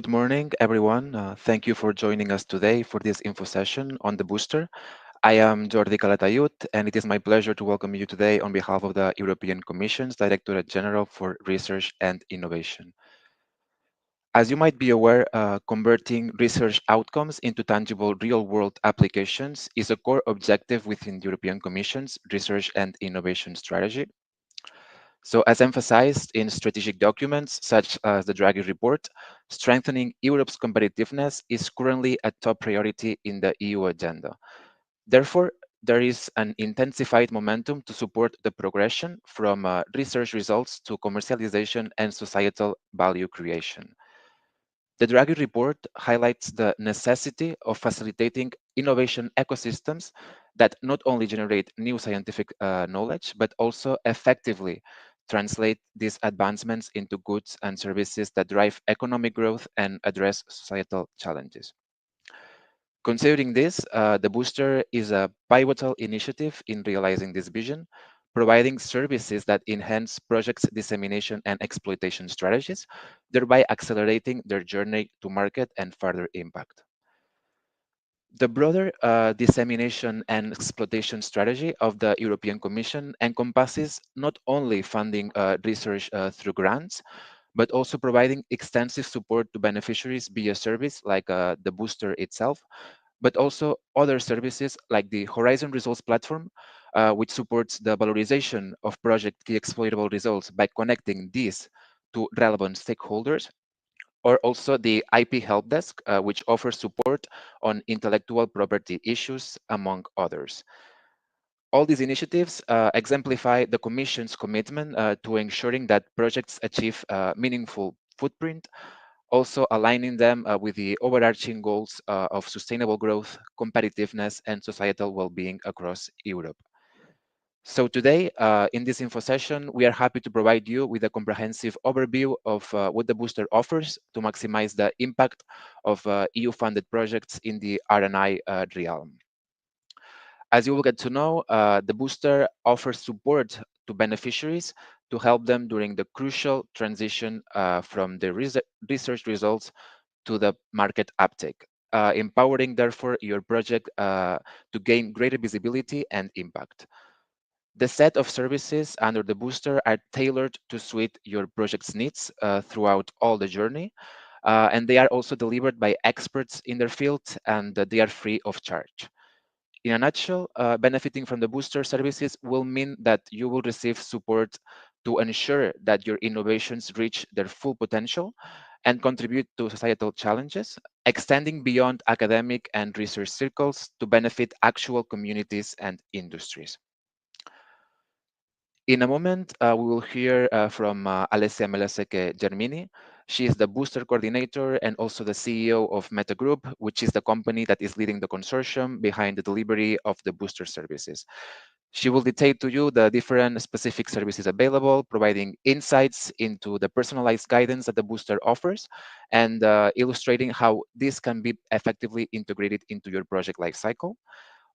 Good morning, everyone. Thank you for joining us today for this info session on the booster. I am Jordi Calatayud, and it is my pleasure to welcome you today on behalf of the European Commission's Directorate-General for Research and Innovation. As you might be aware, converting research outcomes into tangible real-world applications is a core objective within the European Commission's Research and Innovation Strategy. So as emphasized in strategic documents such as the Draghi report, strengthening Europe's competitiveness is currently a top priority in the EU agenda. Therefore, there is an intensified momentum to support the progression from research results to commercialization and societal value creation. The Draghi report highlights the necessity of facilitating innovation ecosystems that not only generate new scientific knowledge, but also effectively translate these advancements into goods and services that drive economic growth and address societal challenges. Considering this, the Booster is a pivotal initiative in realizing this vision, providing services that enhance projects' dissemination and exploitation strategies, thereby accelerating their journey to market and further impact. The broader dissemination and exploitation strategy of the European Commission encompasses not only funding research through grants, but also providing extensive support to beneficiaries via service like the Booster itself, but also other services like the Horizon Results Platform, which supports the valorization of project key exploitable results by connecting these to relevant stakeholders, or also the IP Help Desk, which offers support on intellectual property issues, among others. All these initiatives exemplify the Commission's commitment to ensuring that projects achieve meaningful footprint, also aligning them with the overarching goals of sustainable growth, competitiveness, and societal well-being across Europe. So today, in this info session, we are happy to provide you with a comprehensive overview of what the Booster offers to maximize the impact of EU-funded projects in the R&I realm. As you will get to know, the Booster offers support to beneficiaries to help them during the crucial transition from the research results to the market uptake, empowering, therefore, your project to gain greater visibility and impact. The set of services under the Booster are tailored to suit your project's needs throughout all the journey, and they are also delivered by experts in their field, and they are free of charge. In a nutshell, benefiting from the Booster services will mean that you will receive support to ensure that your innovations reach their full potential and contribute to societal challenges, extending beyond academic and research circles to benefit actual communities and industries. In a moment, we will hear from Alessia Melaseke Germini. She is the Booster Coordinator and also the CEO of Meta Group, which is the company that is leading the consortium behind the delivery of the Booster services. She will detail to you the different specific services available, providing insights into the personalized guidance that the Booster offers, and illustrating how this can be effectively integrated into your project lifecycle.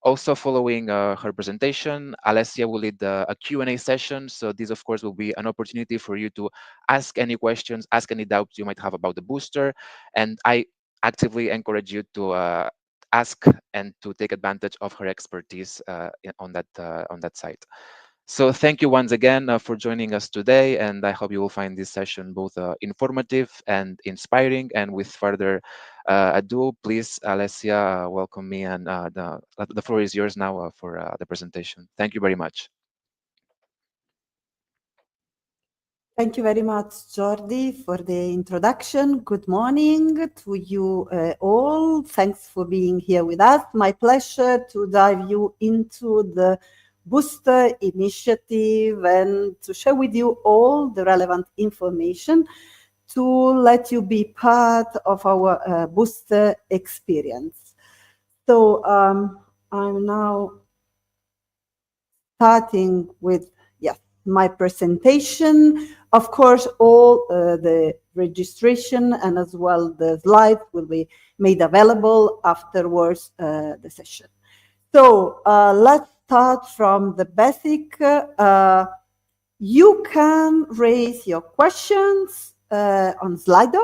Also, following her presentation, Alessia will lead a Q&A session. So this, of course, will be an opportunity for you to ask any questions, ask any doubts you might have about the Booster. And I actively encourage you to ask and to take advantage of her expertise on that site. So thank you once again for joining us today, and I hope you will find this session both informative and inspiring. And with further ado, please, Alessia, welcome me, and the floor is yours now for the presentation. Thank you very much. Thank you very much, Jordi, for the introduction. Good morning to you all. Thanks for being here with us. My pleasure to dive you into the Booster initiative and to share with you all the relevant information to let you be part of our Booster experience. So I'm now starting with my presentation. Of course, all the registration and as well the slides will be made available afterwards the session. So let's start from the basic. You can raise your questions on Slido.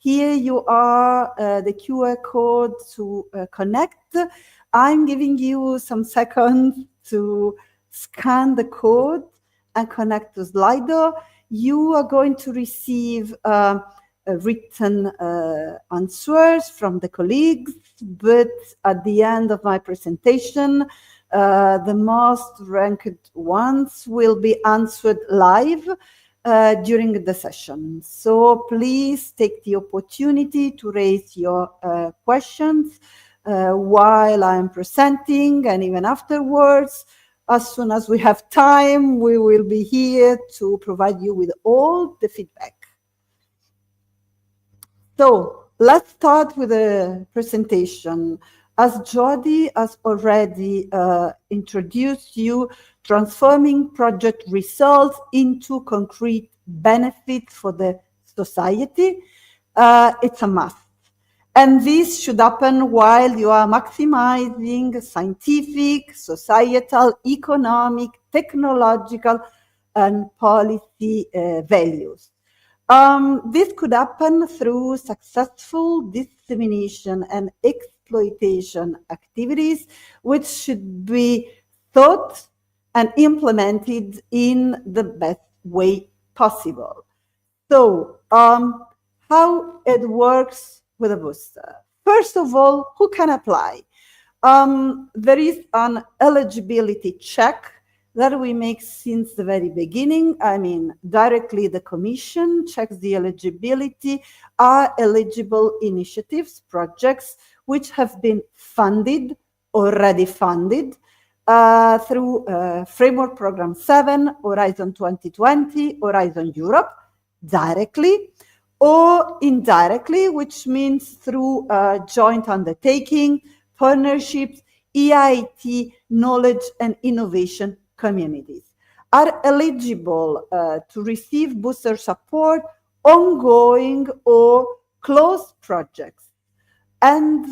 Here you are, the QR code to connect. I'm giving you some seconds to scan the code and connect to Slido. You are going to receive written answers from the colleagues, but at the end of my presentation, the most ranked ones will be answered live during the session. So please take the opportunity to raise your questions while I'm presenting and even afterwards. As soon as we have time, we will be here to provide you with all the feedback. So let's start with the presentation. As Jody has already introduced you, transforming project results into concrete benefits for the society, it's a must. And this should happen while you are maximizing scientific, societal, economic, technological, and policy values. This could happen through successful dissemination and exploitation activities, which should be thought and implemented in the best way possible. So, how it works with a booster? First of all, who can apply? There is an eligibility check that we make since the very beginning. I mean, directly the Commission checks the eligibility. Are eligible initiatives, projects which have been funded, already funded, through Framework Program 7, Horizon 2020, Horizon Europe, directly or indirectly, which means through joint undertaking, partnerships, EIT, knowledge and innovation communities, are eligible to receive booster support, ongoing or closed projects. And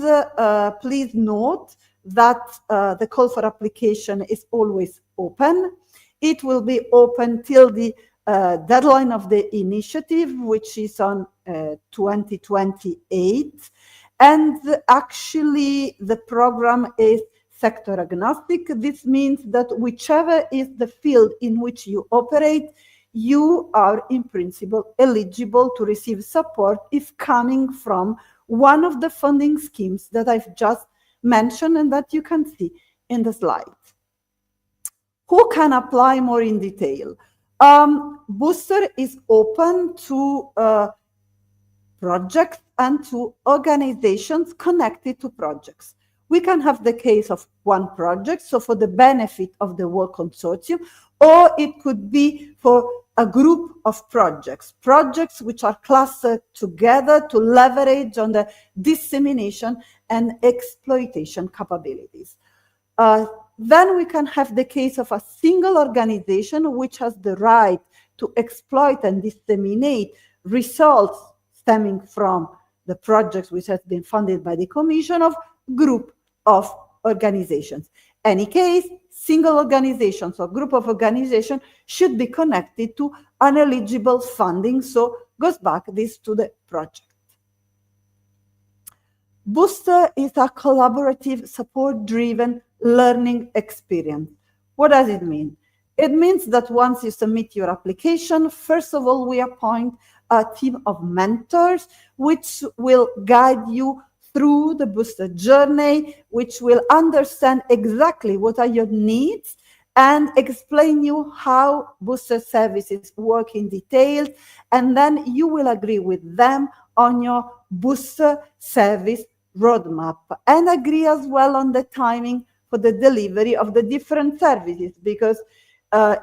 please note that the call for application is always open. It will be open till the deadline of the initiative, which is on 2028. And actually, the program is sector agnostic. This means that whichever is the field in which you operate, you are in principle eligible to receive support if coming from one of the funding schemes that I've just mentioned and that you can see in the slide. Who can apply more in detail? Booster is open to projects and to organizations connected to projects. We can have the case of one project, so for the benefit of the whole consortium, or it could be for a group of projects which are clustered together to leverage on the dissemination and exploitation capabilities. Then we can have the case of a single organization which has the right to exploit and disseminate results stemming from the projects which has been funded by the Commission of group of organizations. Any case, single organizations or group of organizations should be connected to uneligible funding, so goes back this to the project. Booster is a collaborative, support-driven learning experience. What does it mean? It means that once you submit your application, first of all, we appoint a team of mentors which will guide you through the booster journey, which will understand exactly what are your needs and explain you how booster services work in detail. And then you will agree with them on your booster service roadmap and agree as well on the timing for the delivery of the different services. Because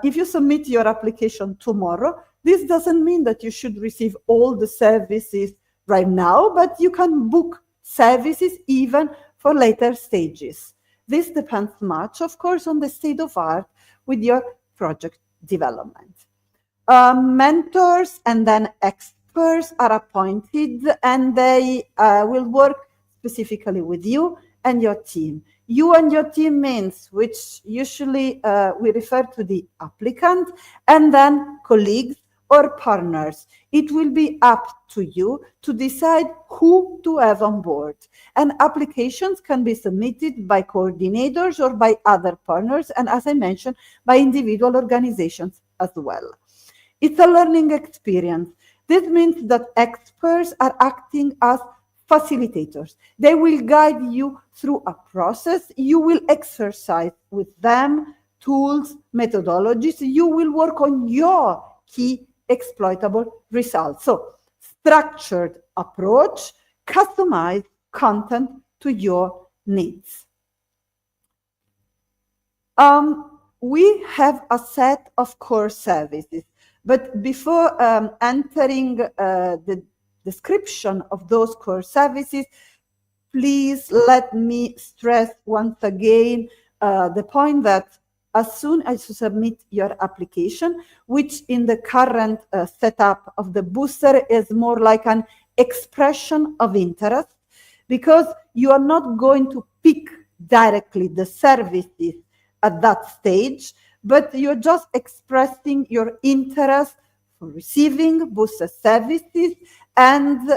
if you submit your application tomorrow, this doesn't mean that you should receive all the services right now, but you can book services even for later stages. This depends much, of course, on the state of art with your project development. Mentors and then experts are appointed, and they will work specifically with you and your team. You and your team means, which usually we refer to the applicant, and then colleagues or partners. It will be up to you to decide who to have on board. And applications can be submitted by coordinators or by other partners, and as I mentioned, by individual organizations as well. It's a learning experience. This means that experts are acting as facilitators. They will guide you through a process. You will exercise with them tools, methodologies. You will work on your key exploitable results. So, structured approach, customize content to your needs. We have a set of core services, but before entering the description of those core services, please let me stress once again the point that as soon as you submit your application, which in the current setup of the booster is more like an expression of interest, because you are not going to pick directly the services at that stage, but you're just expressing your interest for receiving booster services and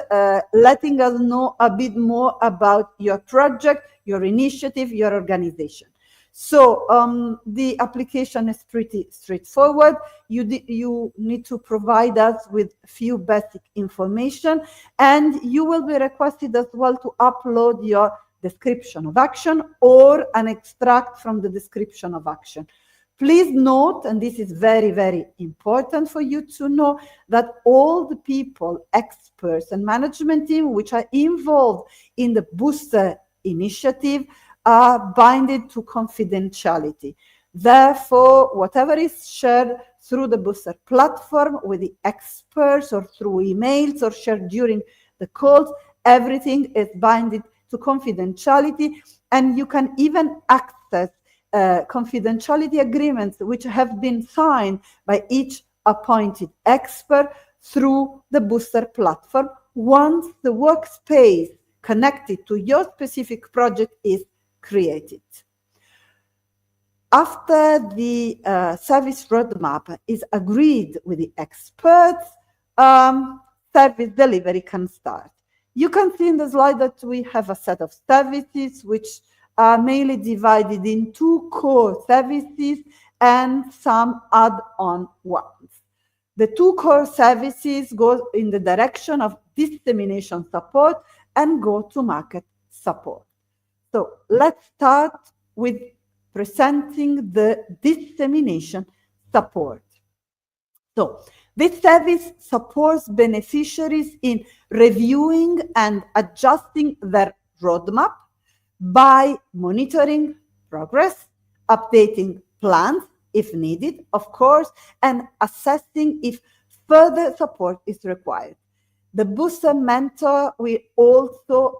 letting us know a bit more about your project, your initiative, your organization. So the application is pretty straightforward. You need to provide us with a few basic information, and you will be requested as well to upload your description of action or an extract from the description of action. Please note, and this is very, very important for you to know, that all the people, experts, and management team which are involved in the booster initiative are bound to confidentiality. Therefore, whatever is shared through the booster platform with the experts or through emails or shared during the calls, everything is bound to confidentiality, and you can even access confidentiality agreements which have been signed by each appointed expert through the booster platform once the workspace connected to your specific project is created. After the service roadmap is agreed with the experts, service delivery can start. You can see in the slide that we have a set of services which are mainly divided in two core services and some add-on ones. The two core services go in the direction of dissemination support and go-to-market support. So let's start with presenting the dissemination support. So this service supports beneficiaries in reviewing and adjusting their roadmap by monitoring progress, updating plans if needed, of course, and assessing if further support is required. The Booster Mentor will also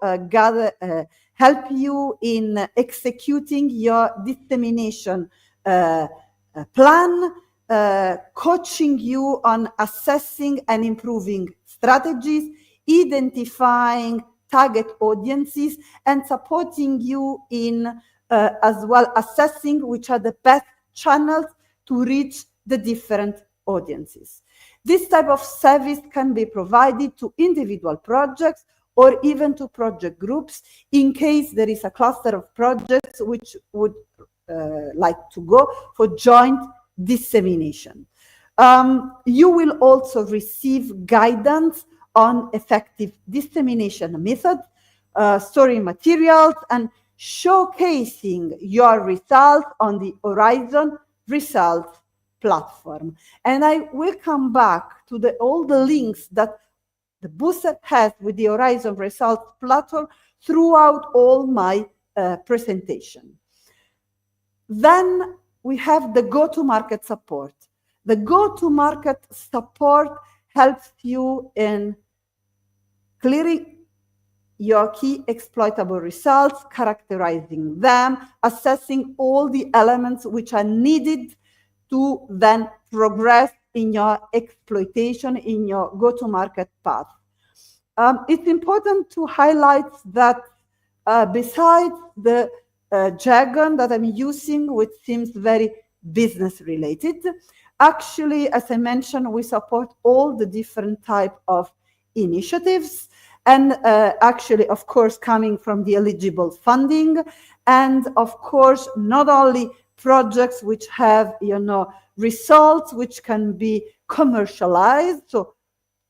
help you in executing your dissemination plan, coaching you on assessing and improving strategies, identifying target audiences, and supporting you in as well assessing which are the best channels to reach the different audiences. This type of service can be provided to individual projects or even to project groups in case there is a cluster of projects which would like to go for joint dissemination. You will also receive guidance on effective dissemination methods, storing materials, and showcasing your results on the Horizon Results platform. And I will come back to all the links that the Booster has with the Horizon Results platform throughout all my presentation. Then we have the go-to-market support. The go-to-market support helps you in clearing your key exploitable results, characterizing them, assessing all the elements which are needed to then progress in your exploitation, in your go-to-market path. It's important to highlight that besides the jargon that I'm using, which seems very business related, Actually, as I mentioned, we support all the different type of initiatives, and actually, of course, coming from the eligible funding, and of course, not only projects which have, results which can be commercialized, so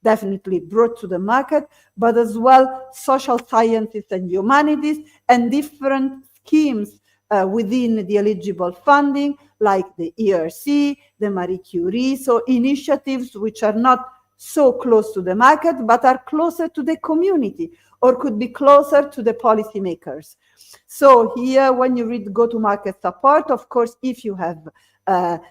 definitely brought to the market, but as well social sciences and humanities and different schemes within the eligible funding, like the ERC, the Marie Curie, so initiatives which are not so close to the market, but are closer to the community or could be closer to the policymakers. So here, when you read go-to-market support, of course, if you have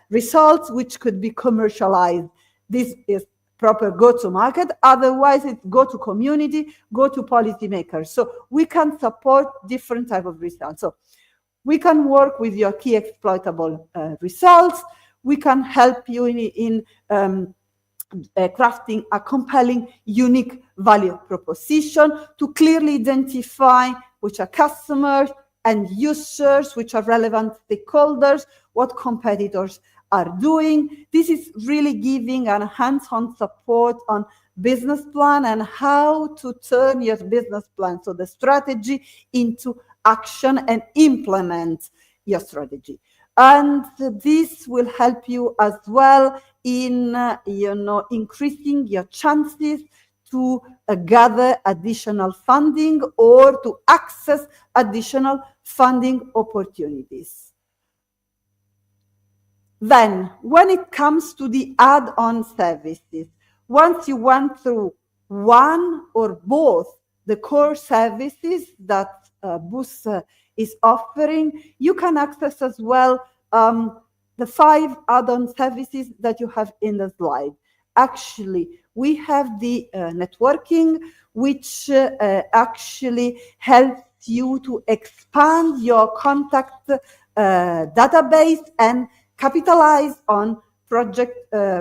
results which could be commercialized, this is proper go-to-market. Otherwise, it's go-to-community, go-to-policymakers. So we can support different type of results. So we can work with your key exploitable results. We can help you in crafting a compelling, unique value proposition to clearly identify which are customers and users, which are relevant stakeholders, what competitors are doing. This is really giving a hands-on support on business plan and how to turn your business plan, so the strategy, into action and implement your strategy. And this will help you as well in increasing your chances to gather additional funding or to access additional funding opportunities. Then, when it comes to the add-on services, once you went through one or both the core services that BUS is offering, you can access as well the 5 add-on services that you have in the slide. Actually, we have the networking, which actually helps you to expand your contact database and capitalize on project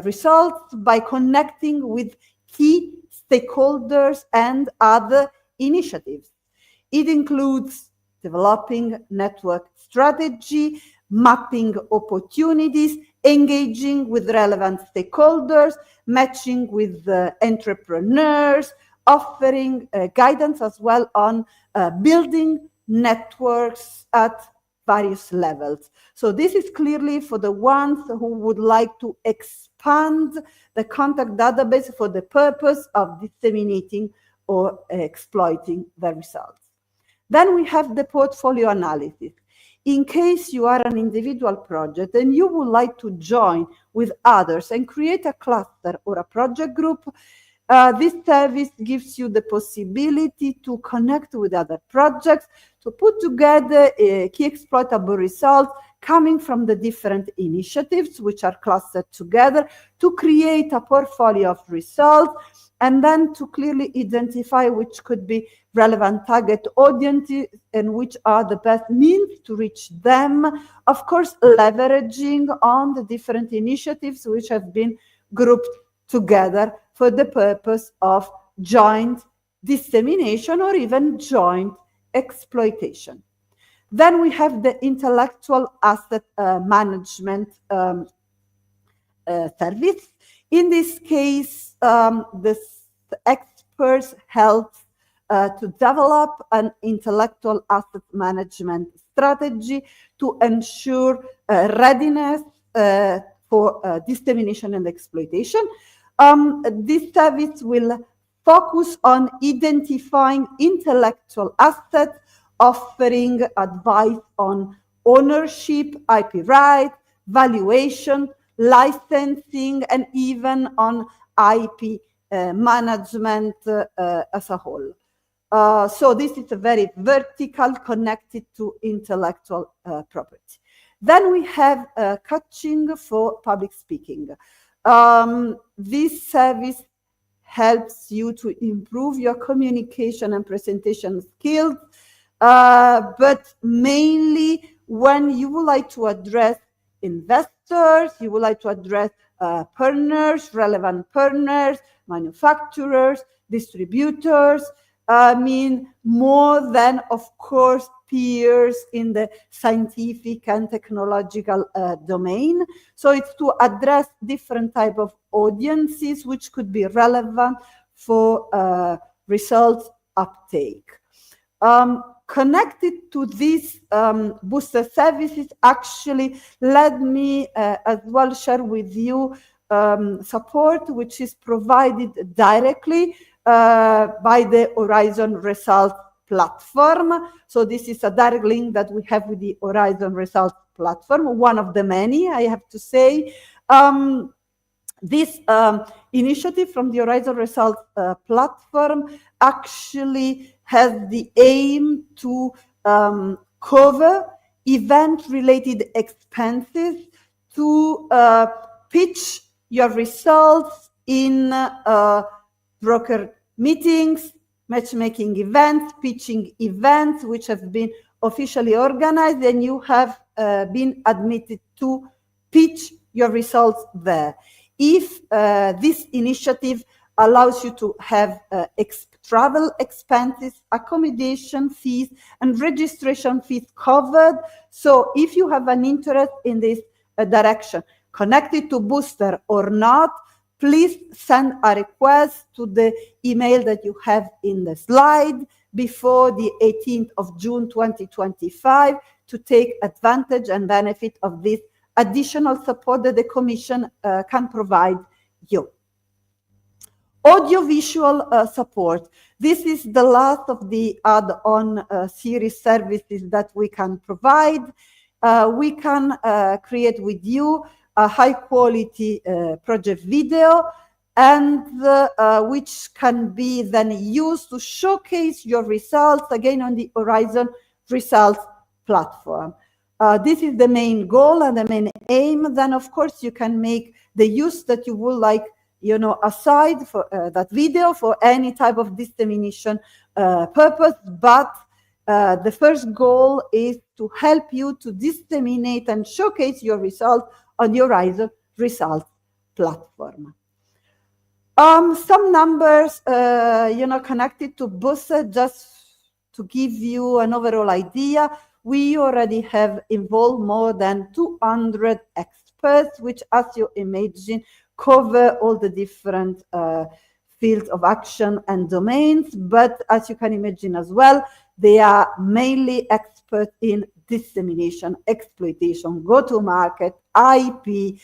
results by connecting with key stakeholders and other initiatives. It includes developing network strategy, mapping opportunities, engaging with relevant stakeholders, matching with entrepreneurs, offering guidance as well on building networks at various levels. So this is clearly for the ones who would like to expand the contact database for the purpose of disseminating or exploiting the results. Then we have the portfolio analysis. In case you are an individual project and you would like to join with others and create a cluster or a project group, this service gives you the possibility to connect with other projects, to put together key exploitable results coming from the different initiatives which are clustered together, to create a portfolio of results, and then to clearly identify which could be relevant target audiences and which are the best means to reach them. Of course, leveraging on the different initiatives which have been grouped together for the purpose of joint dissemination or even joint exploitation. Then we have the intellectual asset management service. In this case, the experts help to develop an intellectual asset management strategy to ensure readiness for dissemination and exploitation. This service will focus on identifying intellectual assets, offering advice on ownership, IP rights, valuation, licensing, and even on IP management as a whole. So this is a very vertical, connected to intellectual property. Then we have coaching for public speaking. This service helps you to improve your communication and presentation skills, but mainly when you would like to address investors, you would like to address partners, relevant partners, manufacturers, distributors, more than, of course, peers in the scientific and technological domain. So it's to address different type of audiences which could be relevant for results uptake. Connected to these booster services, actually, let me as well share with you support which is provided directly by the Horizon Results platform. So this is a direct link that we have with the Horizon Results platform, one of the many, I have to say. This initiative from the Horizon Results platform actually has the aim to cover event-related expenses to pitch your results in broker meetings, matchmaking events, pitching events which have been officially organized, and you have been admitted to pitch your results there. If this initiative allows you to have travel expenses, accommodation fees, and registration fees covered. So if you have an interest in this direction, connected to Booster or not, please send a request to the email that you have in the slide before the 18th of June 2025 to take advantage and benefit of this additional support that the Commission can provide you. Audiovisual support. This is the last of the add-on series services that we can provide. We can create with you a high-quality project video, and which can be then used to showcase your results again on the Horizon Results platform. This is the main goal and the main aim. Then, of course, you can make the use that you would like, you know, aside for that video for any type of dissemination purpose. But the first goal is to help you to disseminate and showcase your results on the Horizon Results platform. Some numbers, you know, connected to Booster, just to give you an overall idea. We already have involved more than 200 experts, which, as you imagine, cover all the different fields of action and domains. But as you can imagine as well, they are mainly experts in dissemination, exploitation, go-to-market, IP,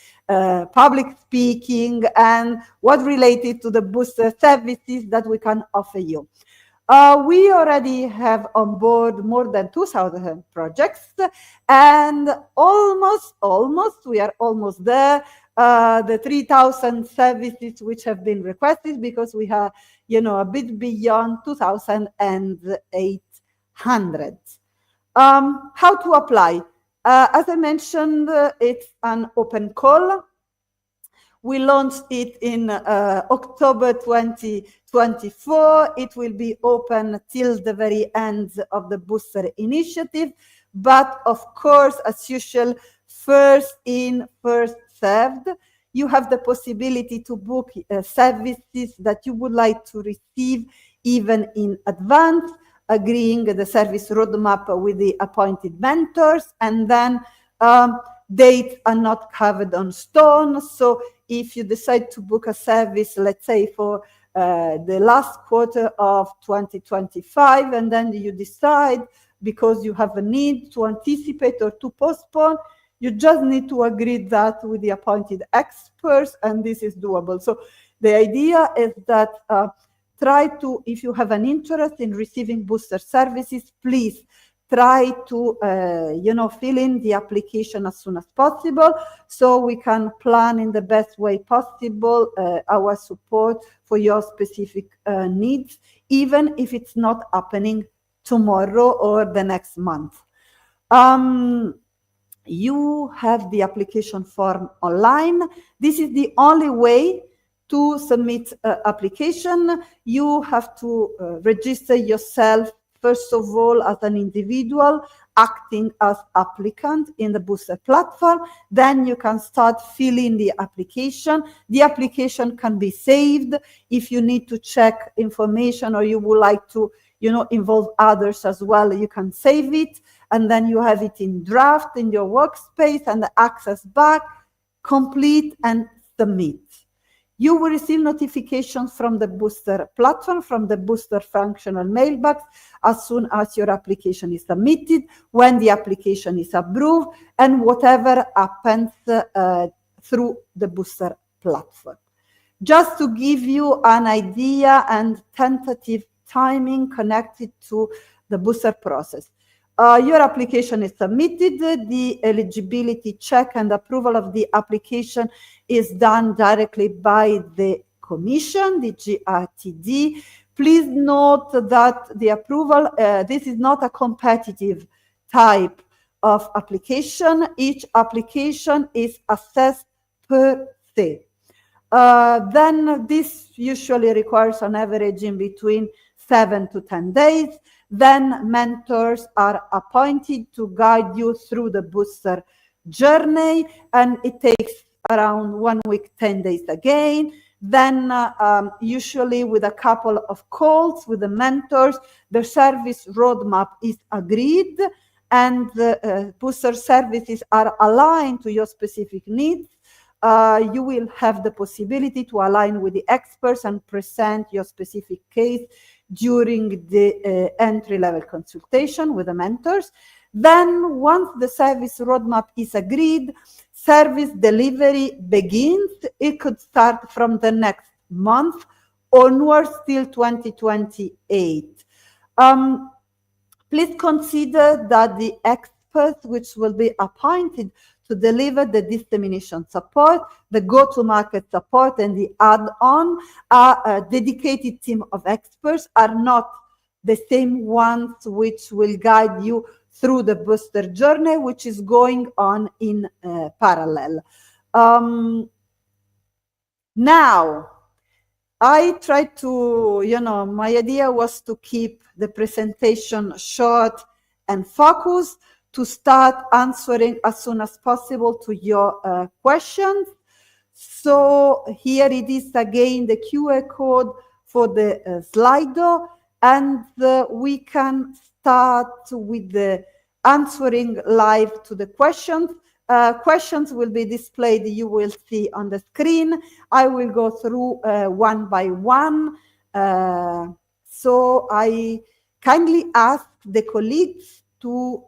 public speaking, and what related to the Booster services that we can offer you. We already have on board more than 2,000 projects, and we are almost there. The 3,000 services which have been requested, because we have, you know, a bit beyond 2,800. How to apply? As I mentioned, it's an open call. We launched it in October 2024. It will be open till the very end of the Booster initiative. But of course, as usual, first in, first served. You have the possibility to book services that you would like to receive even in advance, agreeing the service roadmap with the appointed mentors, and then dates are not covered on stone. So if you decide to book a service, let's say for the last quarter of 2025, and then you decide because you have a need to anticipate or to postpone, you just need to agree that with the appointed experts, and this is doable. So the idea is that try to, if you have an interest in receiving Booster services, please try to, you know, fill in the application as soon as possible so we can plan in the best way possible our support for your specific needs, even if it's not happening tomorrow or the next month. You have the application form online. This is the only way to submit application. You have to register yourself, first of all, as an individual acting as applicant in the Booster platform. Then you can start filling the application. The application can be saved if you need to check information or you would like to, involve others as well, you can save it, and then you have it in draft in your workspace and access back, complete and submit. You will receive notifications from the Booster platform, from the Booster functional mailbox, as soon as your application is submitted, when the application is approved, and whatever happens through the Booster platform. Just to give you an idea and tentative timing connected to the Booster process. Your application is submitted, the eligibility check and approval of the application is done directly by the Commission, the GRTD. Please note that the approval, this is not a competitive type of application. Each application is assessed per se. Then this usually requires an average in between 7 to 10 days. Then mentors are appointed to guide you through the Booster journey, and it takes around 1 week, 10 days again. Then usually with a couple of calls with the mentors, the service roadmap is agreed, and the Booster services are aligned to your specific needs. You will have the possibility to align with the experts and present your specific case during the entry-level consultation with the mentors. Then once the service roadmap is agreed, service delivery begins. It could start from the next month onwards till 2028. Please consider that the experts which will be appointed to deliver the dissemination support, the go-to-market support, and the add-on, a dedicated team of experts, are not the same ones which will guide you through the Booster journey, which is going on in parallel. Now, I tried to, my idea was to keep the presentation short and focused, to start answering as soon as possible to your questions. So here it is again, the QR code for the Slido, and we can start with the answering live to the questions. Questions will be displayed, you will see on the screen. I will go through one by one. So I kindly ask the colleagues to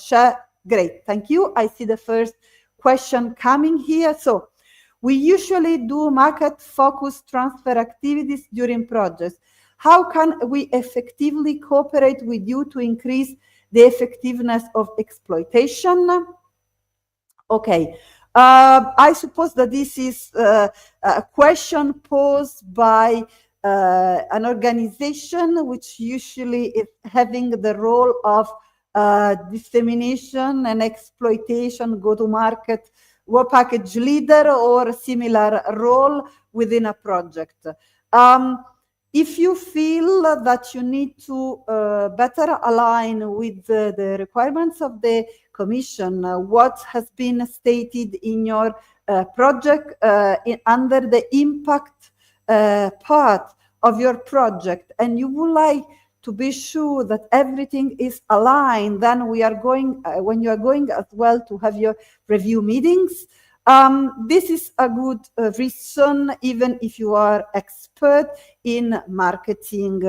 share. Great, thank you. I see the first question coming here. So we usually do market focused transfer activities during projects. How can we effectively cooperate with you to increase the effectiveness of exploitation? Okay, I suppose that this is a question posed by an organization which usually is having the role of dissemination and exploitation, go-to-market, work package leader, or a similar role within a project. If you feel that you need to better align with the requirements of the Commission, what has been stated in your project under the impact part of your project, and you would like to be sure that everything is aligned, then we are going, when you are going as well to have your review meetings, this is a good reason, even if you are expert in marketing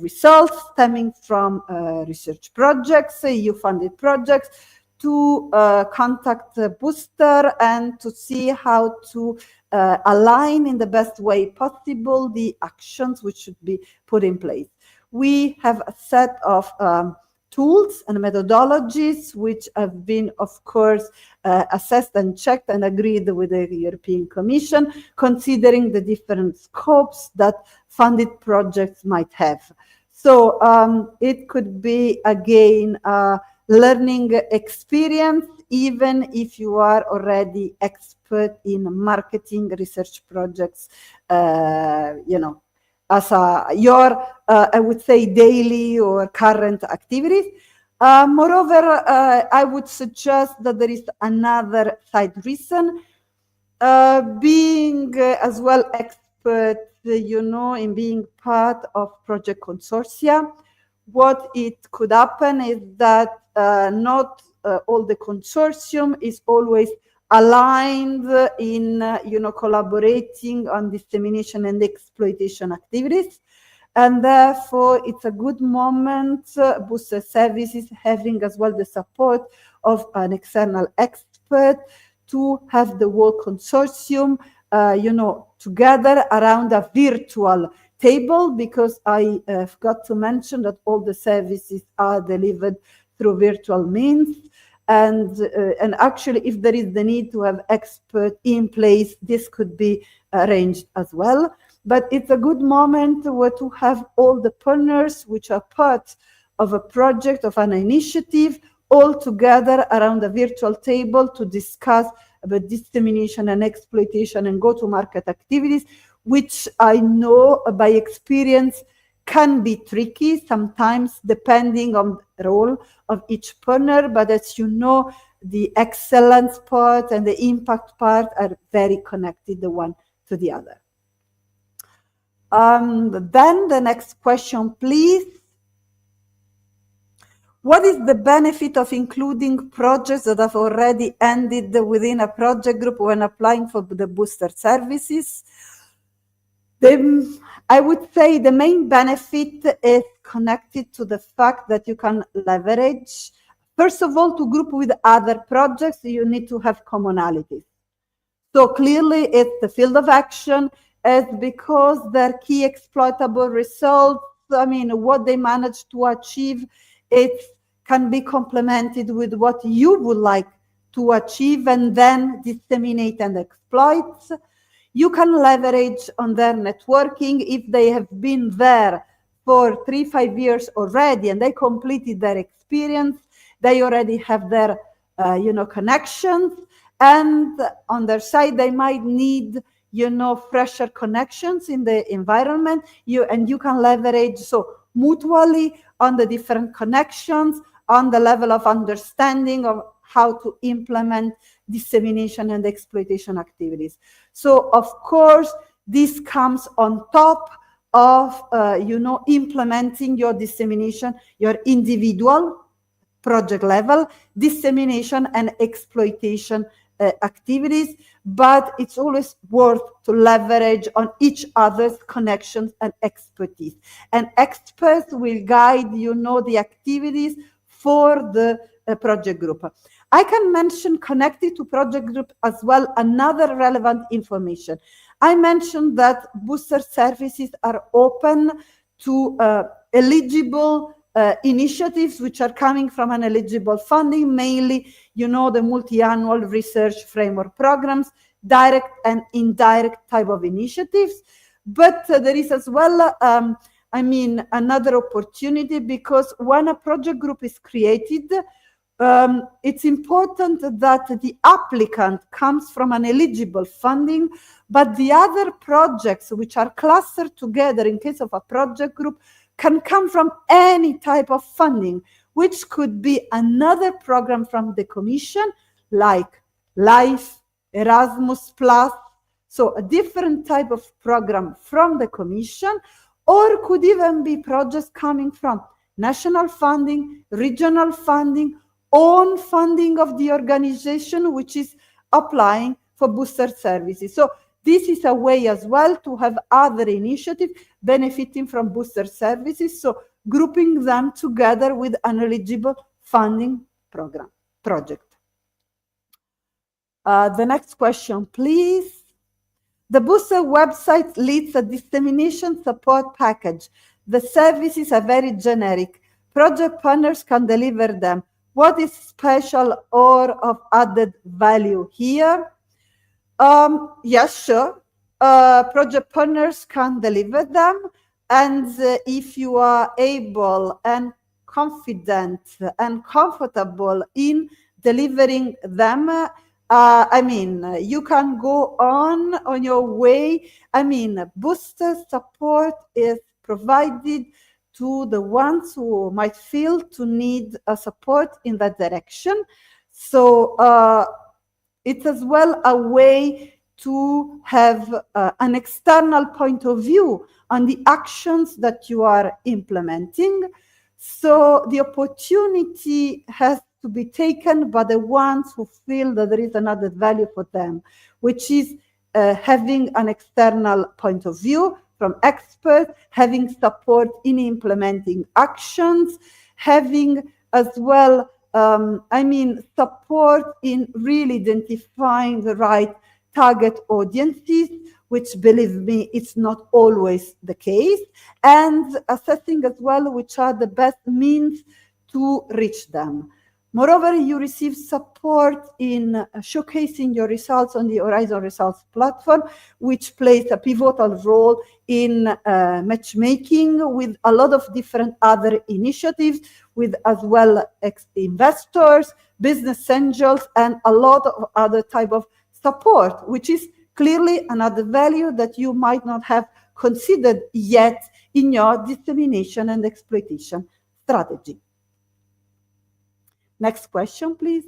results stemming from research projects, EU-funded projects, to contact the Booster and to see how to align in the best way possible the actions which should be put in place. We have a set of tools and methodologies which have been, of course, assessed and checked and agreed with the European Commission, considering the different scopes that funded projects might have. So it could be, again, a learning experience, even if you are already expert in marketing research projects, as your, I would say, daily or current activities. Moreover, I would suggest that there is another side reason. Being as well expert expert, in being part of project consortia. What it could happen is that not all the consortium is always aligned in, collaborating on dissemination and exploitation activities. And therefore, it's a good moment, booster services having as well the support of an external expert to have the whole consortium, together around a virtual table, because I forgot to mention that all the services are delivered through virtual means. And actually, if there is the need to have expert in place, this could be arranged as well. But it's a good moment to have all the partners which are part of a project, of an initiative, all together around a virtual table to discuss about dissemination and exploitation and go-to-market activities, which I know by experience can be tricky sometimes depending on the role of each partner. But as you know, the excellence part and the impact part are very connected, the one to the other. Then the next question, please. What is the benefit of including projects that have already ended within a project group when applying for the booster services? I would say the main benefit is connected to the fact that you can leverage. First of all, to group with other projects, you need to have commonalities. So clearly, it's the field of action, is because their key exploitable results, what they managed to achieve, it can be complemented with what you would like to achieve and then disseminate and exploit. You can leverage on their networking if they have been there for 3-5 years already and they completed their experience. They already have their, connections, and on their side they might need, fresher connections in the environment. You can leverage so mutually on the different connections, on the level of understanding of how to implement dissemination and exploitation activities. So, of course, this comes on top of, implementing your dissemination, your individual project level dissemination and exploitation activities, but it's always worth to leverage on each other's connections and expertise. And experts will guide, the activities for the project group. I can mention, connected to project group as well, another relevant information. I mentioned that booster services are open to eligible initiatives which are coming from an eligible funding, mainly, the multi-annual research framework programs, direct and indirect type of initiatives. But there is as well, another opportunity, because when a project group is created, it's important that the applicant comes from an eligible funding, but the other projects which are clustered together in case of a project group can come from any type of funding, which could be another program from the Commission, like LIFE, Erasmus+, so a different type of program from the Commission, or could even be projects coming from national funding, regional funding, own funding of the organization which is applying for booster services. So this is a way as well to have other initiatives benefiting from booster services, so grouping them together with an eligible funding project. The next question, please. The booster website leads a dissemination support package. The services are very generic. Project partners can deliver them. What is special or of added value here? Yes, sure. Project partners can deliver them. And if you are able and confident and comfortable in delivering them, you can go on your way. Booster support is provided to the ones who might feel to need a support in that direction. So it's as well a way to have an external point of view on the actions that you are implementing. So the opportunity has to be taken by the ones who feel that there is an added value for them, which is having an external point of view from experts, having support in implementing actions, having as well, support in really identifying the right target audiences, which, believe me, it's not always the case, and assessing as well which are the best means to reach them. Moreover, you receive support in showcasing your results on the Horizon Results platform, which plays a pivotal role in matchmaking with a lot of different other initiatives, with as well investors, business angels, and a lot of other type of support, which is clearly another value that you might not have considered yet in your dissemination and exploitation strategy. Next question, please.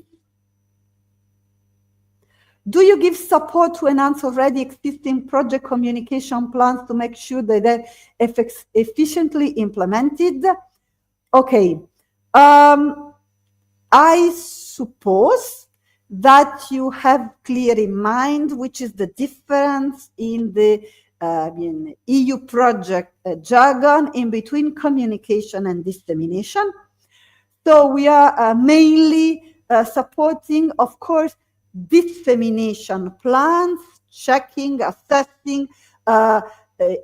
Do you give support to enhance already existing project communication plans to make sure that they're efficiently implemented? Okay. I suppose that you have clear in mind which is the difference in the EU project jargon in between communication and dissemination. So we are mainly supporting, of course, dissemination plans, checking, assessing,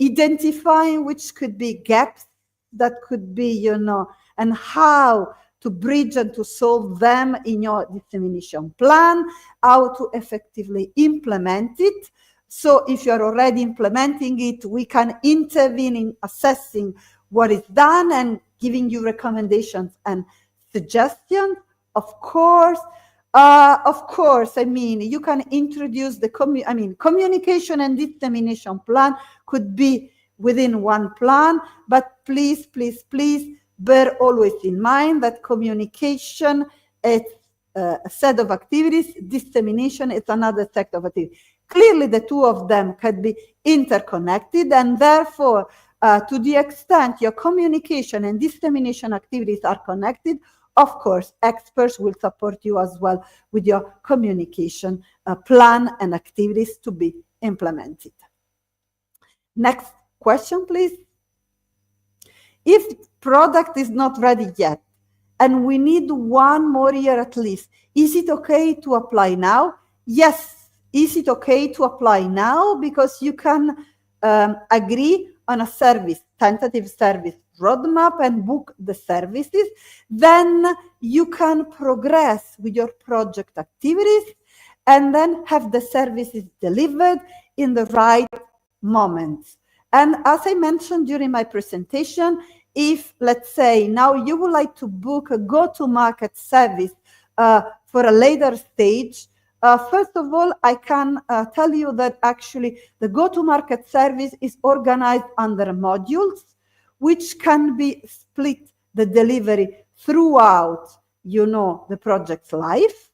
identifying which could be gaps that could be, and how to bridge and to solve them in your dissemination plan, how to effectively implement it. So if you're already implementing it, we can intervene in assessing what is done and giving you recommendations and suggestions. Of course, you can introduce the communication and dissemination plan could be within one plan, but please bear always in mind that communication is a set of activities, dissemination is another set of activities. Clearly, the two of them can be interconnected, and therefore, to the extent your communication and dissemination activities are connected, of course, experts will support you as well with your communication plan and activities to be implemented. Next question, please. If product is not ready yet, and we need 1 more year at least, is it okay to apply now? Yes, is it okay to apply now? Because you can agree on a service, tentative service roadmap and book the services. Then you can progress with your project activities and then have the services delivered in the right moments. And as I mentioned during my presentation, if, let's say, now you would like to book a go-to-market service for a later stage, first of all, I can tell you that actually the go-to-market service is organized under modules, which can be split the delivery throughout, the project's life.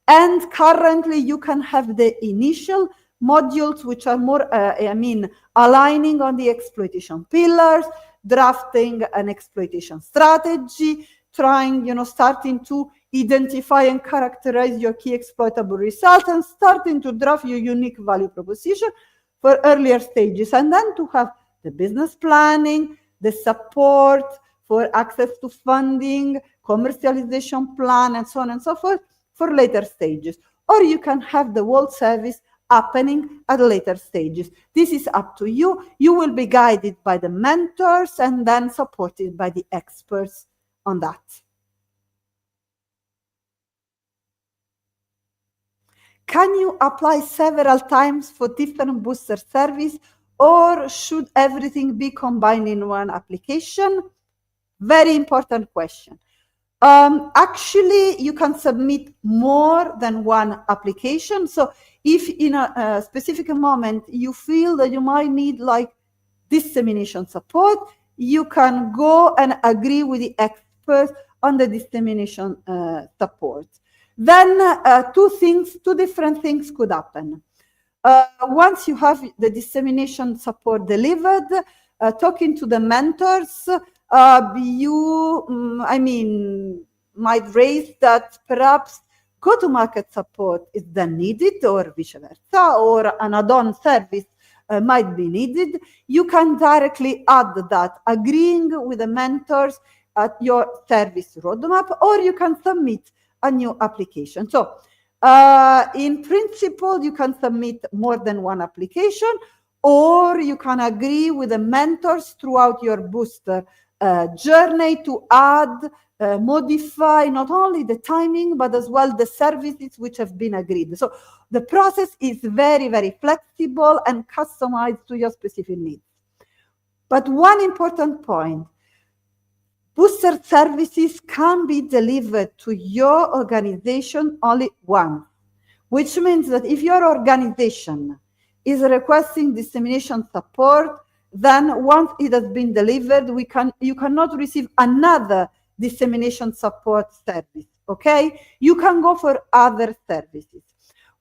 And currently you can have the initial modules, which are more, aligning on the exploitation pillars, drafting an exploitation strategy, starting to identify and characterize your key exploitable results, and starting to draft your unique value proposition for earlier stages. And then to have the business planning, the support for access to funding, commercialization plan, and so on and so forth for later stages. Or you can have the whole service happening at later stages. This is up to you. You will be guided by the mentors and then supported by the experts on that. Can you apply several times for different booster service, or should everything be combined in one application? Very important question. Actually, you can submit more than one application. So if in a specific moment you feel that you might need dissemination support, you can go and agree with the experts on the dissemination support. Then two different things could happen. Once you have the dissemination support delivered, talking to the mentors, might raise that perhaps go-to-market support is then needed, or vice versa, or an add-on service might be needed. You can directly add that, agreeing with the mentors at your service roadmap, or you can submit a new application. So in principle, you can submit more than one application, or you can agree with the mentors throughout your booster journey to add, modify not only the timing, but as well the services which have been agreed. So the process is very, very flexible and customized to your specific needs. But one important point, booster services can be delivered to your organization only once, which means that if your organization is requesting dissemination support, then once it has been delivered, you cannot receive another dissemination support service, okay? You can go for other services.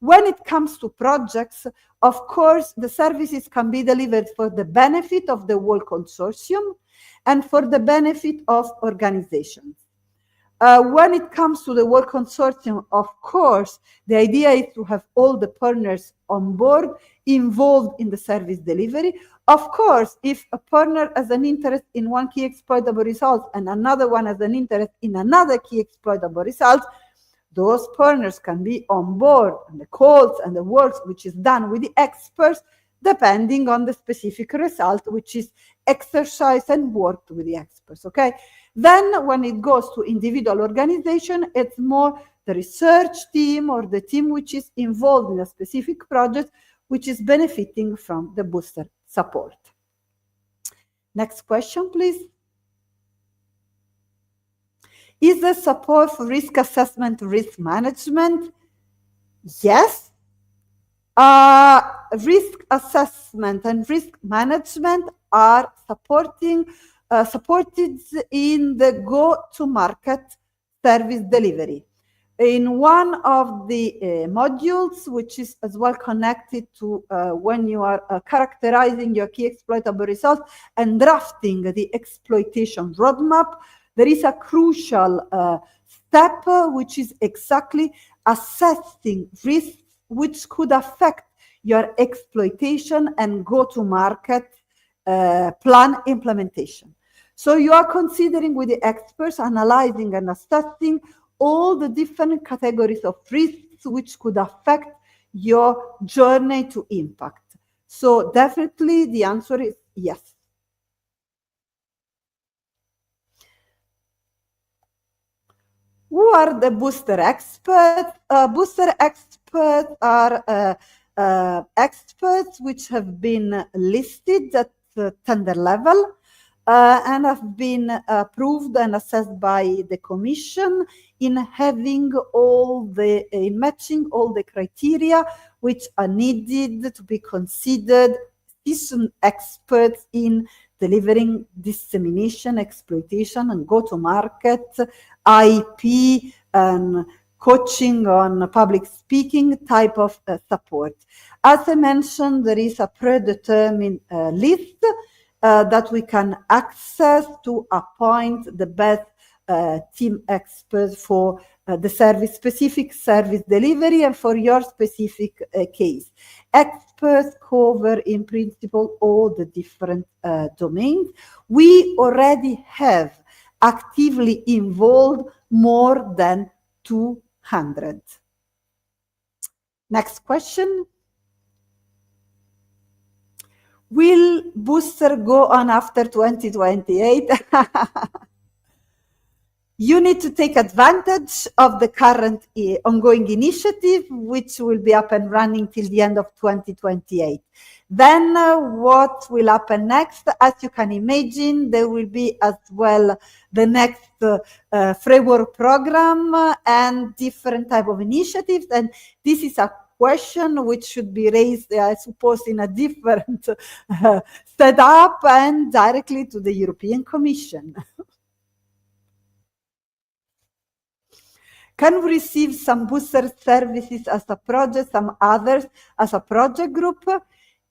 When it comes to projects, of course, the services can be delivered for the benefit of the whole consortium and for the benefit of organizations. When it comes to the whole consortium, of course, the idea is to have all the partners on board involved in the service delivery. Of course, if a partner has an interest in one key exploitable result and another one has an interest in another key exploitable result, those partners can be on board and the calls and the work which is done with the experts, depending on the specific result, which is exercised and worked with the experts, okay? Then when it goes to individual organization, it's more the research team or the team which is involved in a specific project, which is benefiting from the booster support. Next question, please. Is there support for risk assessment, risk management? Yes. Risk assessment and risk management are supported in the go-to-market service delivery. In one of the modules, which is as well connected to when you are characterizing your key exploitable results and drafting the exploitation roadmap, there is a crucial step, which is exactly assessing risks which could affect your exploitation and go-to-market plan implementation. So you are considering with the experts, analyzing and assessing all the different categories of risks which could affect your journey to impact. So definitely the answer is yes. Who are the booster experts? Booster experts are experts which have been listed at the tender level and have been approved and assessed by the Commission in having in matching all the criteria which are needed to be considered seasoned experts in delivering dissemination, exploitation, and go-to-market, IP, and coaching on public speaking type of support. As I mentioned, there is a predetermined list that we can access to appoint the best team experts for the specific service delivery and for your specific case. Experts cover in principle all the different domains. We already have actively involved more than 200. Next question. Will booster go on after 2028? You need to take advantage of the current ongoing initiative, which will be up and running till the end of 2028. Then what will happen next? As you can imagine, there will be as well the next framework program and different type of initiatives. And this is a question which should be raised, I suppose, in a different setup and directly to the European Commission. Can we receive some booster services as a project, some others as a project group,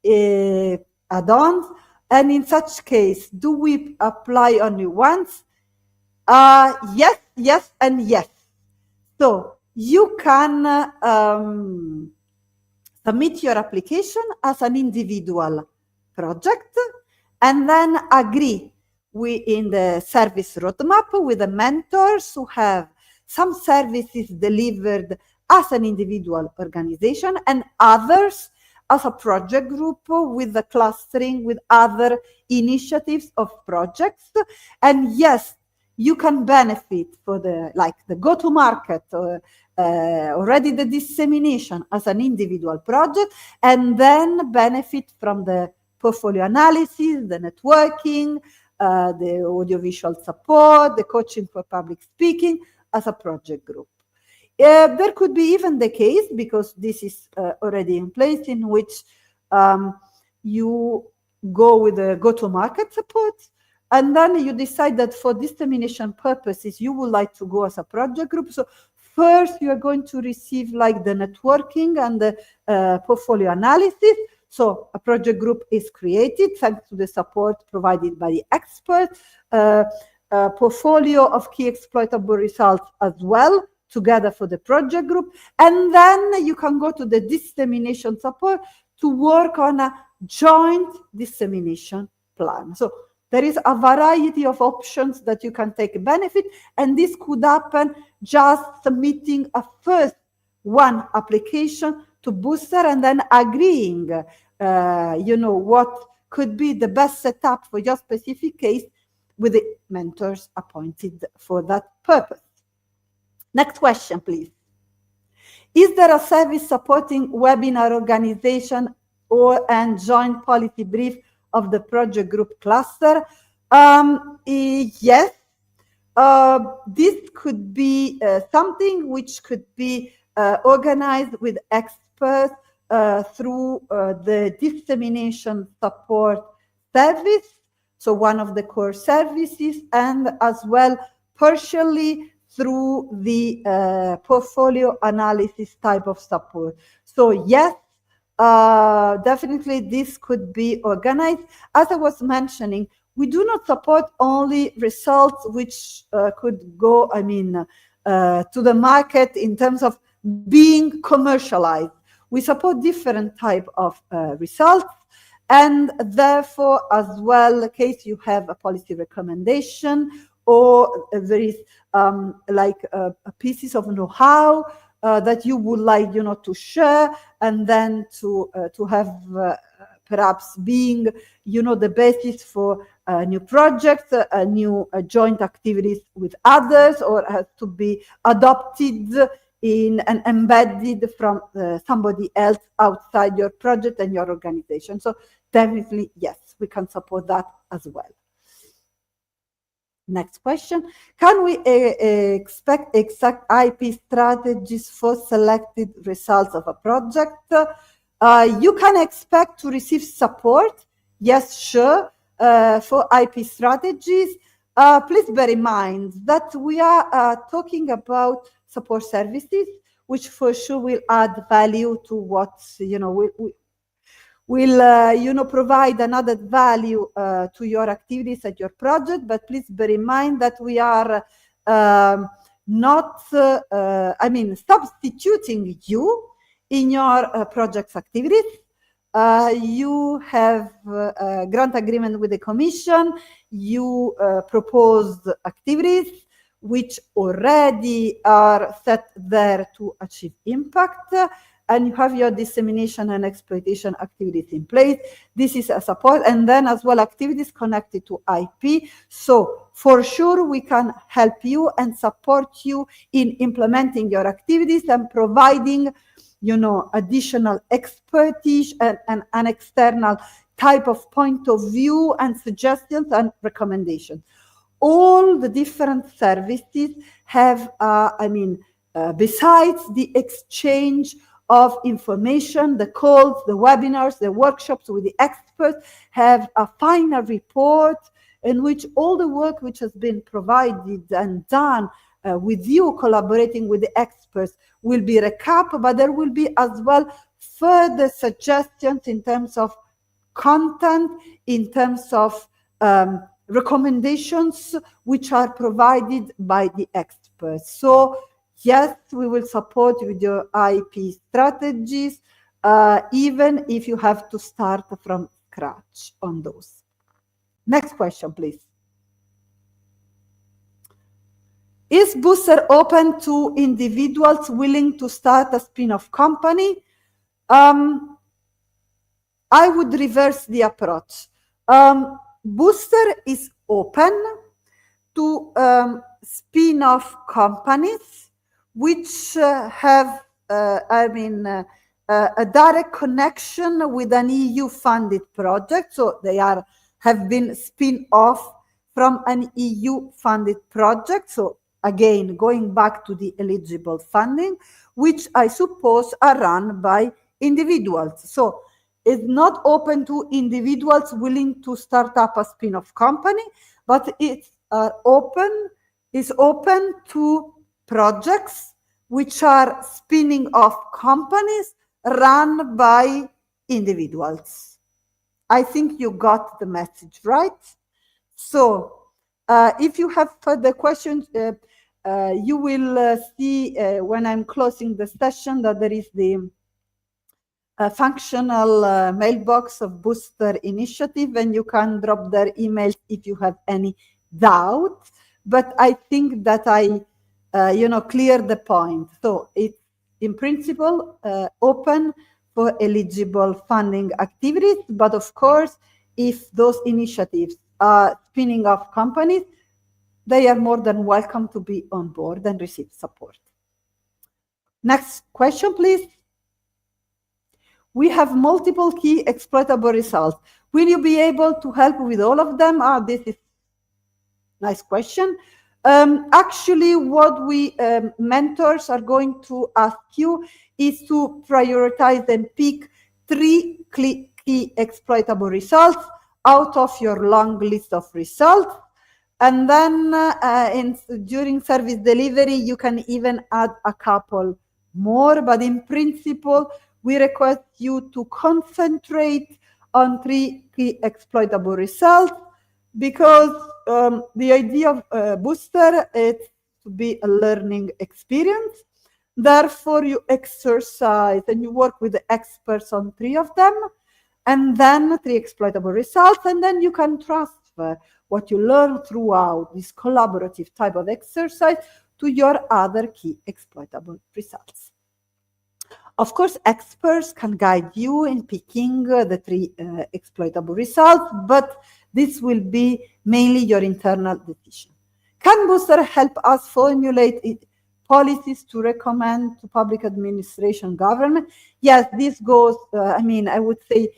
add-ons? And in such case, do we apply only once? Yes, yes, and yes. So you can submit your application as an individual project and then agree in the service roadmap with the mentors who have some services delivered as an individual organization and others as a project group with the clustering with other initiatives of projects. And yes, you can benefit for the go-to-market, already the dissemination as an individual project, and then benefit from the portfolio analysis, the networking, the audiovisual support, the coaching for public speaking as a project group. There could be even the case, because this is already in place, in which you go with the go-to-market support, and then you decide that for dissemination purposes, you would like to go as a project group. So first, you are going to receive like the networking and the portfolio analysis. So a project group is created thanks to the support provided by the expert, a portfolio of key exploitable results as well, together for the project group. And then you can go to the dissemination support to work on a joint dissemination plan. So there is a variety of options that you can take benefit, and this could happen just submitting a first one application to Booster and then agreeing, what could be the best setup for your specific case with the mentors appointed for that purpose. Next question, please. Is there a service supporting webinar organization and joint policy brief of the project group cluster? Yes. This could be something which could be organized with experts through the dissemination support service, so one of the core services, and as well partially through the portfolio analysis type of support. So yes, definitely this could be organized. As I was mentioning, we do not support only results which could go, to the market in terms of being commercialized. We support different type of results, and therefore as well, in case you have a policy recommendation or there is pieces of know-how that you would like, to share, and then to have perhaps being, the basis for new projects, new joint activities with others, or has to be adopted in and embedded from somebody else outside your project and your organization. So definitely, yes, we can support that as well. Next question. Can we expect exact IP strategies for selected results of a project? You can expect to receive support. Yes, sure, for IP strategies. Please bear in mind that we are talking about support services, which for sure will add value to what, will provide an added value to your activities at your project. But please bear in mind that we are not, substituting you in your project's activities. You have a grant agreement with the Commission. You proposed activities which already are set there to achieve impact, and you have your dissemination and exploitation activities in place. This is a support, and then as well activities connected to IP. So for sure we can help you and support you in implementing your activities and providing, additional expertise and an external type of point of view and suggestions and recommendations. All the different services have, besides the exchange of information, the calls, the webinars, the workshops with the experts, have a final report in which all the work which has been provided and done with you, collaborating with the experts, will be recap, but there will be as well further suggestions in terms of content, in terms of recommendations which are provided by the experts. So yes, we will support you with your IP strategies, even if you have to start from scratch on those. Next question, please. Is Booster open to individuals willing to start a spin-off company? I would reverse the approach. Booster is open to spin-off companies which have, a direct connection with an EU-funded project. So they have been spin-off from an EU-funded project. So again, going back to the eligible funding, which I suppose are run by individuals. So it's not open to individuals willing to start up a spin-off company, but it's open to projects which are spinning off companies run by individuals. I think you got the message, right? So if you have further questions, you will see when I'm closing the session that there is the functional mailbox of Booster Initiative, and you can drop their emails if you have any doubt. But I think that I, clear the point. So it's in principle open for eligible funding activities, but of course, if those initiatives are spinning off companies, they are more than welcome to be on board and receive support. Next question, please. We have multiple key exploitable results. Will you be able to help with all of them? This is a nice question. Actually, what we mentors are going to ask you is to prioritize and pick 3 key exploitable results out of your long list of results. And then during service delivery, you can even add a couple more. But in principle, we request you to concentrate on 3 key exploitable results, because the idea of Booster is to be a learning experience. Therefore, you exercise and you work with the experts on 3 of them, and then 3 exploitable results, and then you can transfer what you learn throughout this collaborative type of exercise to your other key exploitable results. Of course, experts can guide you in picking the 3 exploitable results, but this will be mainly your internal decision. Can Booster help us formulate policies to recommend to public administration government? Yes, this goes, I would say,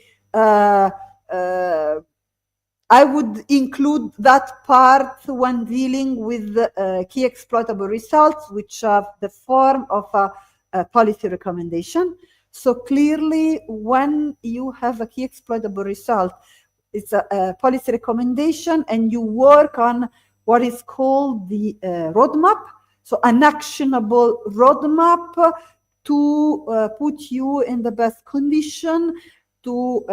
I would include that part when dealing with key exploitable results, which have the form of a policy recommendation. So clearly, when you have a key exploitable result, it's a policy recommendation, and you work on what is called the roadmap. So an actionable roadmap to put you in the best condition to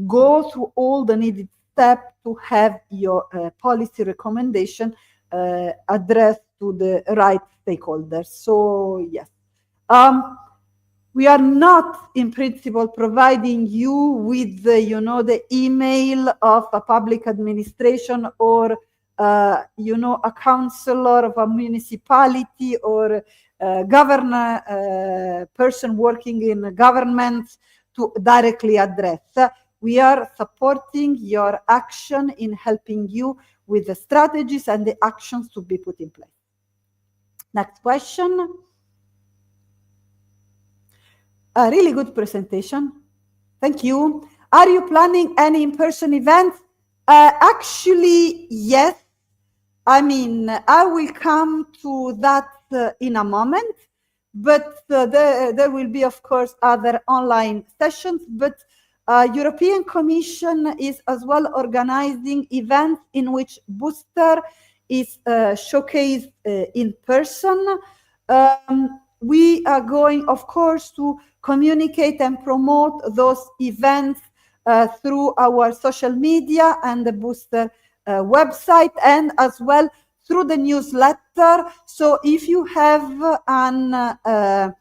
go through all the needed steps to have your policy recommendation addressed to the right stakeholders. So yes, we are not in principle providing you with the email of a public administration or a councillor of a municipality or governor person working in government to directly address. We are supporting your action in helping you with the strategies and the actions to be put in place. Next question. A really good presentation. Thank you. Are you planning any in-person events? Actually, yes. I will come to that in a moment, but there will be, of course, other online sessions, but European Commission is as well organizing events in which Booster is showcased in person. We are going, of course, to communicate and promote those events through our social media and the Booster website, and as well through the newsletter. So if you have an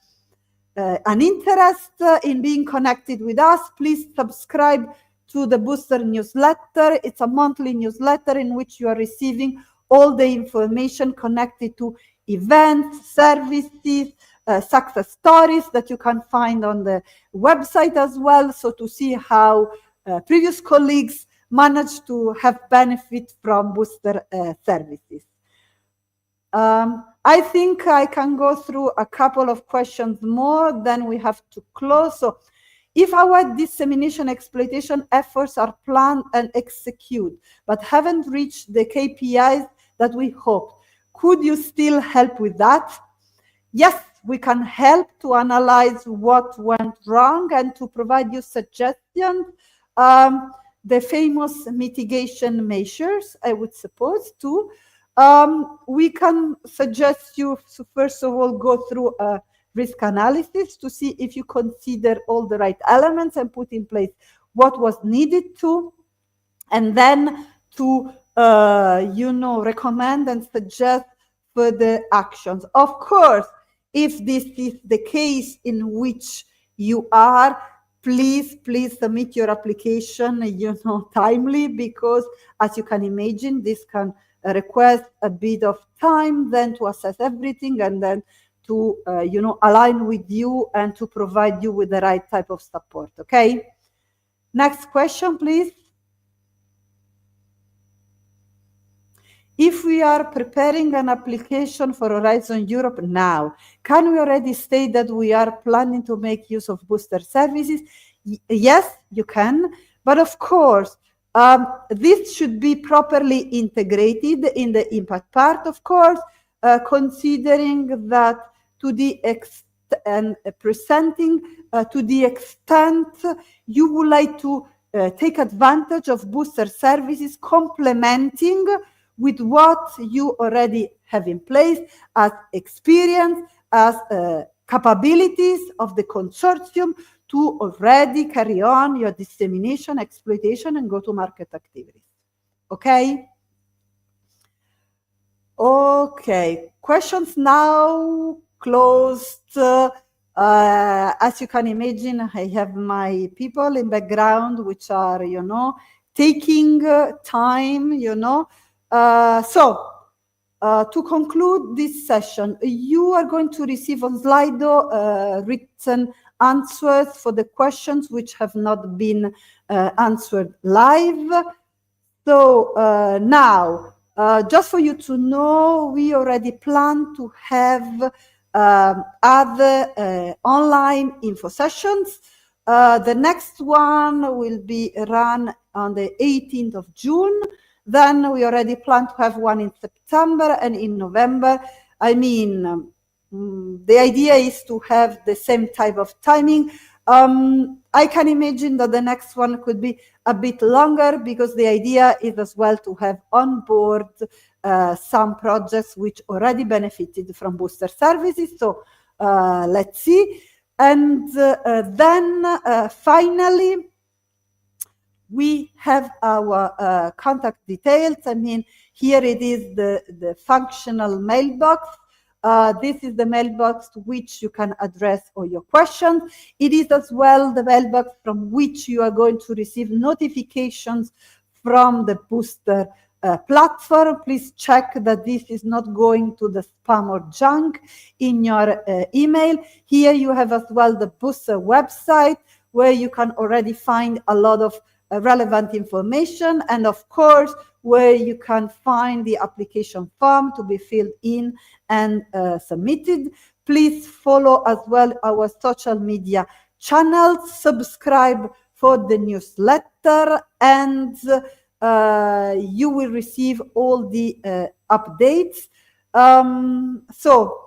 interest in being connected with us, please subscribe to the Booster newsletter. It's a monthly newsletter in which you are receiving all the information connected to events, services, success stories that you can find on the website as well. So to see how previous colleagues managed to have benefit from Booster services. I think I can go through a couple of questions more, then we have to close. So if our dissemination exploitation efforts are planned and executed, but haven't reached the KPIs that we hoped, could you still help with that? Yes, we can help to analyze what went wrong and to provide you suggestions. The famous mitigation measures, I would suppose, too. We can suggest you to first of all go through a risk analysis to see if you consider all the right elements and put in place what was needed to, and then to recommend and suggest further actions. Of course, if this is the case in which you are, please submit your application timely, because as you can imagine, this can request a bit of time then to assess everything, and then to align with you and to provide you with the right type of support. Okay, next question, please. If we are preparing an application for Horizon Europe now, can we already state that we are planning to make use of Booster services? Yes, you can, but of course, this should be properly integrated in the impact part, of course, considering that to the extent presenting to the extent you would like to take advantage of Booster services, complementing with what you already have in place as experience, as capabilities of the consortium to already carry on your dissemination, exploitation, and go-to-market activities. Okay? Okay, questions now closed. As you can imagine, I have my people in background which are, taking time, to conclude this session, you are going to receive on Slido written answers for the questions which have not been answered live. So now, just for you to know, we already plan to have other online info sessions. The next one will be run on the 18th of June. Then we already plan to have one in September and in November. I mean, the idea is to have the same type of timing. I can imagine that the next one could be a bit longer, because the idea is as well to have on board some projects which already benefited from Booster services. So let's see. And then finally, we have our contact details. I mean, here it is the functional mailbox. This is the mailbox to which you can address all your questions. It is as well the mailbox from which you are going to receive notifications from the Booster platform. Please check that this is not going to the spam or junk in your email. Here you have as well the Booster website, where you can already find a lot of relevant information, and of course where you can find the application form to be filled in and submitted. Please follow as well our social media channels, subscribe for the newsletter, and you will receive all the updates. So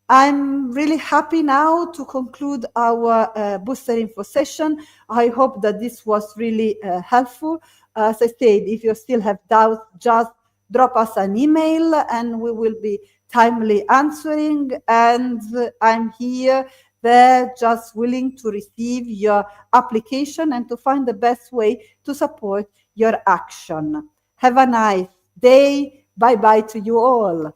I'm really happy now to conclude our Booster info session. I hope that this was really helpful. As I said, if you still have doubts, just drop us an email and we will be timely answering. And I'm here there just willing to receive your application and to find the best way to support your action. Have a nice day. Bye bye to you all.